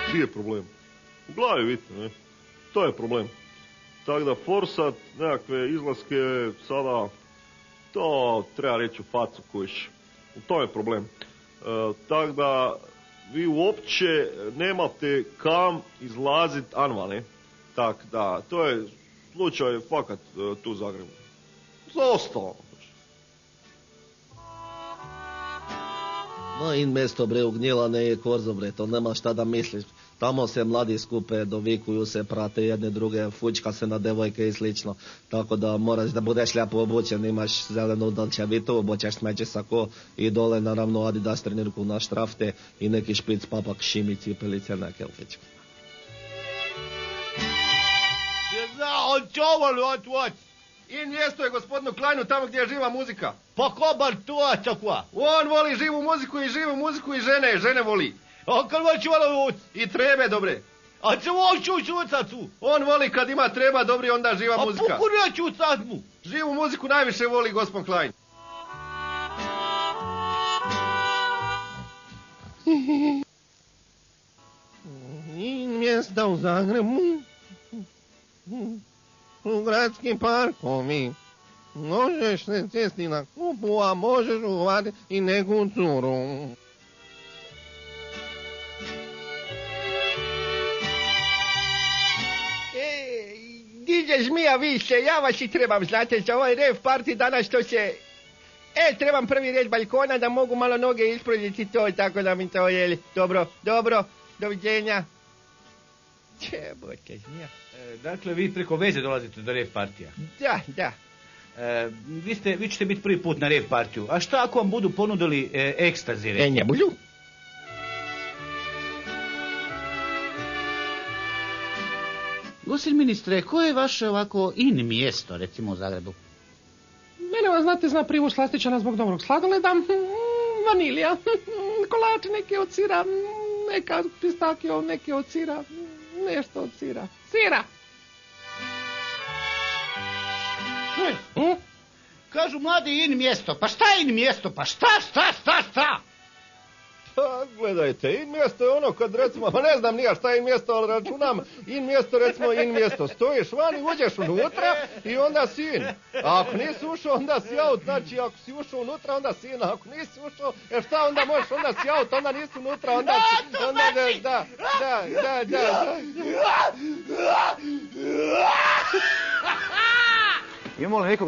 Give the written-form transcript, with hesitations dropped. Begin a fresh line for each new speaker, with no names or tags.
Gdje je problem? U glavi, vidite, ne? To je problem. Tako da forsat nekakve izlaske sada, to treba reći u facu kojiš. U tom je problem. Tako da vi uopće nemate kam izlazit anva, ne? Tako da, to je slučaj fakat tu u Zagrebu. Za ostalo.
No in mesto bre ugnjilane je korzo bre, to nema šta da misliš. Tamo se mladi skupe, dovikuju se, prate jedne druge, fučka se na devojke i slično. Tako da moraš da budeš lijepo obučen, imaš zelenu dolčevitu, obučeš smeće sako i dole naravno Adidas trenirku na štrafte i neki špic, papak, šimi, cipelice na kelfić.
In mjesto je gospodinu Kleinu tamo gdje je živa muzika.
Pa ko bar to takva?
On voli živu muziku i žene voli.
A kad hoće malo
I trebe, dobre.
A će hoću čucacu?
On voli kad ima treba, dobri, onda živa muzika.
A puku neću sad mu.
Živu muziku najviše voli gospodin Klein.
In mjesta u Zagrebu, u gradskim parkovi, možeš se sjesti na kupu, a možeš uhvatiti i neku curu.
DJ Zmija, vi ste, ja vas i trebam, znate, za ovaj rave party danas to se... trebam prvi red balkona da mogu malo noge ispruditi to, tako da mi to je... Dobro, doviđenja. Čebote, Zmija.
Dakle, vi preko veze dolazite do rave partija?
Da.
Vi ćete biti prvi put na rave partiju. A šta ako vam budu ponudili ekstazi?
Ne budu.
Gospodin ministre, koje je vaše ovako in mjesto, recimo u Zagrebu?
Mene vas, znate, zna privuć slastičana zbog dobrog sladoleda, vanilija, kolači neki od sira, neka pistakio, neki od sira, nešto od sira. Sira!
Kažu mladi in mjesto, pa šta in mjesto, pa šta?
Pa, gledajte, in mjesto je ono kad recimo, pa ne znam nija šta je in mjesto, ali računam, in mjesto, recimo in mjesto, stojiš vani, uđeš unutra i onda si in. A ako nisi ušao, onda si out, znači ako si ušao unutra, onda si in, a ako nisi ušao, šta onda možeš, onda si out, onda nisi unutra, onda si, onda da.
Imamo li nekog